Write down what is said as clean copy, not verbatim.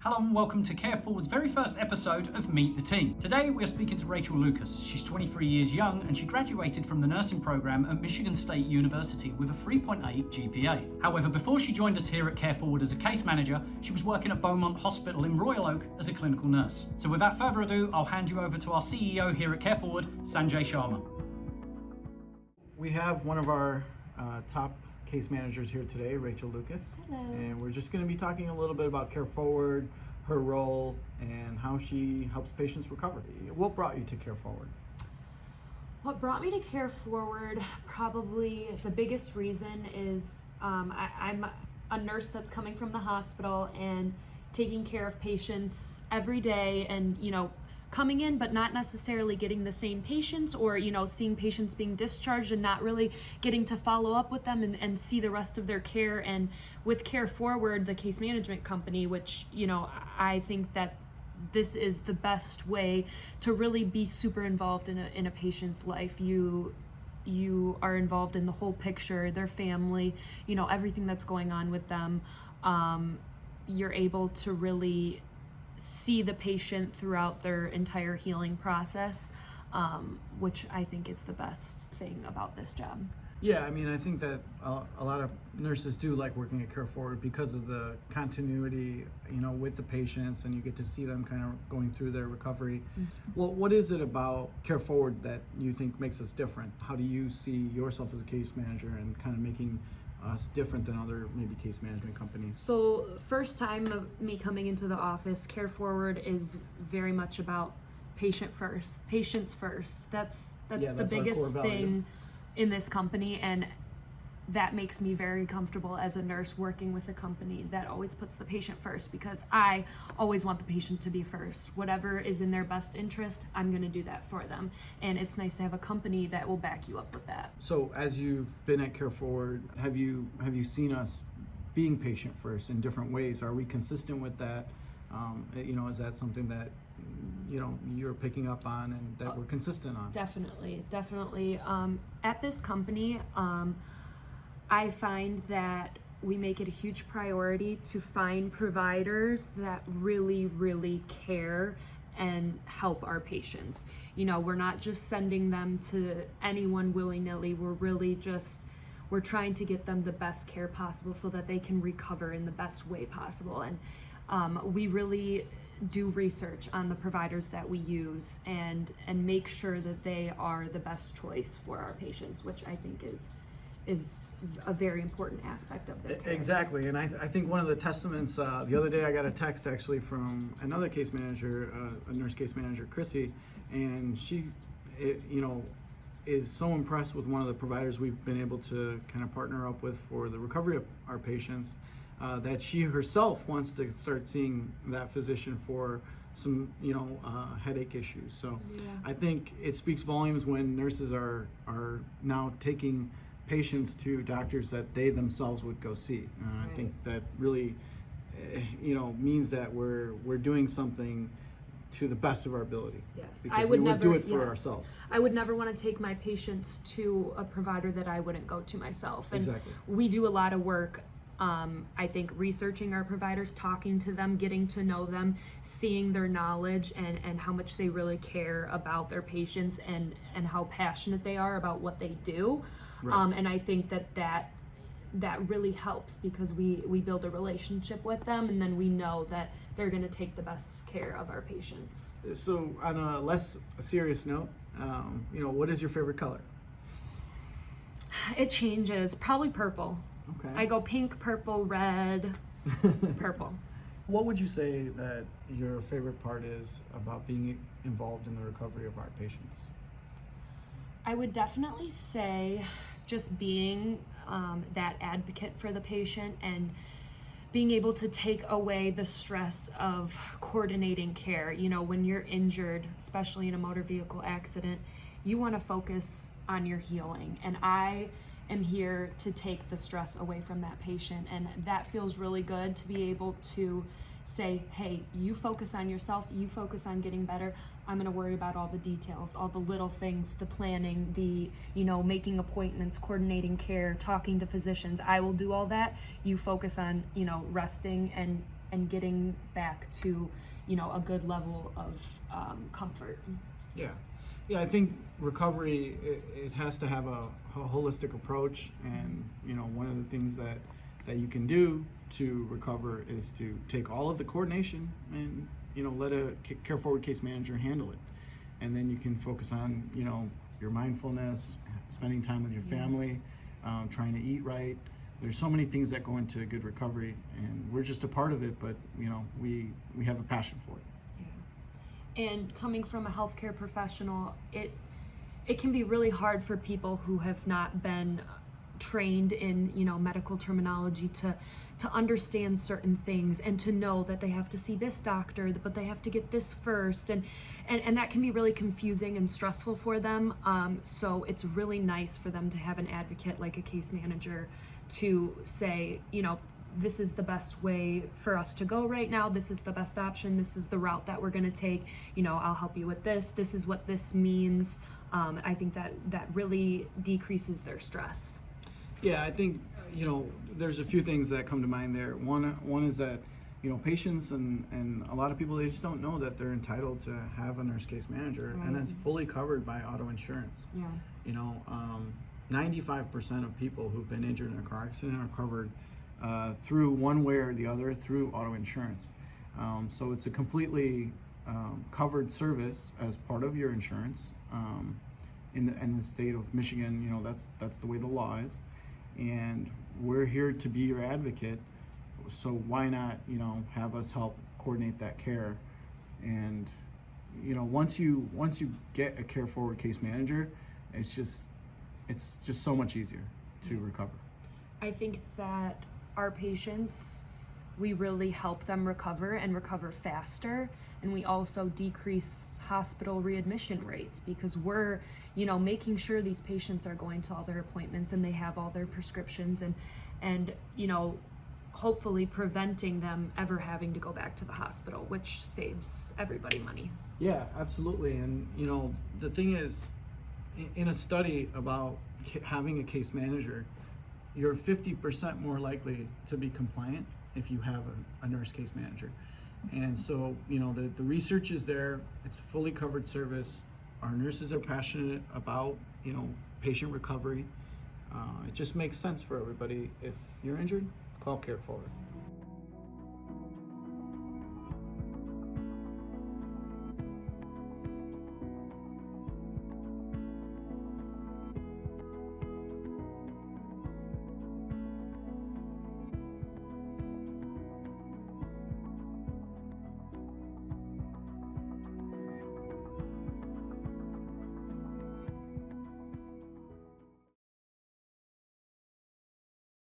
Hello and welcome to Care Forward's very first episode of Meet the Team. Today we are speaking to Rachel Lucas. She's 23 years young and she graduated from the nursing program at Michigan State University with a 3.8 GPA. However, before she joined us here at Care Forward as a case manager, she was working at Beaumont Hospital in Royal Oak as a clinical nurse. So without further ado, I'll hand you over to our CEO here at Care Forward, Sanjay Sharma. We have one of our top case managers here today, Rachel Lucas. Hello. And we're just going to be talking a little bit about Care Forward, her role, and how she helps patients recover. What brought you to Care Forward? What brought me to Care Forward, probably the biggest reason is I'm a nurse that's coming from the hospital and taking care of patients every day, and coming in but not necessarily getting the same patients, or seeing patients being discharged and not really getting to follow up with them and see the rest of their care. And with Care Forward, the case management company, which I think that this is the best way to really be super involved in a patient's life. You are involved in the whole picture, their family, everything that's going on with them. You're able to really see the patient throughout their entire healing process, which I think is the best thing about this job. Yeah, I mean, I think that a lot of nurses do like working at Care Forward because of the continuity, with the patients, and you get to see them kind of going through their recovery. Mm-hmm. Well, what is it about Care Forward that you think makes us different? How do you see yourself as a case manager and kind of making us different than other maybe case management companies? So first time of me coming into the office, Care Forward is very much about patients first. That's the biggest thing in this company, and that makes me very comfortable as a nurse working with a company that always puts the patient first, because I always want the patient to be first. Whatever is in their best interest, I'm going to do that for them, and it's nice to have a company that will back you up with that. So as you've been at Care Forward, have you seen us being patient first in different ways? Are we consistent with that? Is that something that you're picking up on and that we're consistent on? Definitely. At this company, I find that we make it a huge priority to find providers that really, really care and help our patients. We're not just sending them to anyone willy-nilly. We're trying to get them the best care possible so that they can recover in the best way possible. And we really do research on the providers that we use and make sure that they are the best choice for our patients, which I think is a very important aspect of their care. Exactly, and I think one of the testaments, the other day I got a text actually from another case manager, a nurse case manager, Chrissy, and she, is so impressed with one of the providers we've been able to kind of partner up with for the recovery of our patients, that she herself wants to start seeing that physician for some, headache issues. So yeah. I think it speaks volumes when nurses are now taking patients to doctors that they themselves would go see. Right. I think that really, means that we're doing something to the best of our ability. Yes, because we would do it for ourselves. I would never want to take my patients to a provider that I wouldn't go to myself. And exactly. We do a lot of work. I think researching our providers, talking to them, getting to know them, seeing their knowledge and how much they really care about their patients and how passionate they are about what they do. Right. And I think that really helps because we build a relationship with them, and then we know that they're going to take the best care of our patients. So on a less serious note, what is your favorite color? It changes. Probably purple. Okay. I go pink, purple, red, purple. What would you say that your favorite part is about being involved in the recovery of our patients? I would definitely say just being that advocate for the patient and being able to take away the stress of coordinating care. When you're injured, especially in a motor vehicle accident, you want to focus on your healing. And I am here to take the stress away from that patient. And that feels really good to be able to say, hey, you focus on yourself, you focus on getting better. I'm going to worry about all the details, all the little things, the planning, the, making appointments, coordinating care, talking to physicians. I will do all that. You focus on, resting and and getting back to, you know, a good level of comfort. Yeah. Yeah, I think recovery, it has to have a holistic approach, and you know, one of the things that you can do to recover is to take all of the coordination and, you know, let a care forward case manager handle it, and then you can focus on, you know, your mindfulness, spending time with your family, trying to eat right. There's so many things that go into good recovery, and we're just a part of it, but you know, we have a passion for it. And coming from a healthcare professional, it can be really hard for people who have not been trained in, you know, medical terminology to understand certain things and to know that they have to see this doctor, but they have to get this first, and that can be really confusing and stressful for them. So it's really nice for them to have an advocate like a case manager to say, you know, this is the best way for us to go right now. This is the best option. This is the route that we're going to take. You know, I'll help you with this. This is what this means. I think that really decreases their stress. Yeah, I think, you know, there's a few things that come to mind there. One is that, you know, patients and a lot of people, they just don't know that they're entitled to have a nurse case manager, and that's fully covered by auto insurance. Yeah. You know, 95% of people who've been injured in a car accident are covered through one way or the other through auto insurance. So it's a completely covered service as part of your insurance. In the state of Michigan, you know, that's the way the law is, and we're here to be your advocate. So why not, you know, have us help coordinate that care? And you know, once you get a care forward case manager, it's just so much easier to recover. I think that our patients, we really help them recover and recover faster, and we also decrease hospital readmission rates because we're, you know, making sure these patients are going to all their appointments and they have all their prescriptions, and you know, hopefully preventing them ever having to go back to the hospital, which saves everybody money. Yeah, absolutely. And you know, the thing is, in a study about having a case manager, you're 50% more likely to be compliant if you have a nurse case manager. And so, you know, the research is there. It's a fully covered service. Our nurses are passionate about, you know, patient recovery. It just makes sense for everybody. If you're injured, call Care Forward.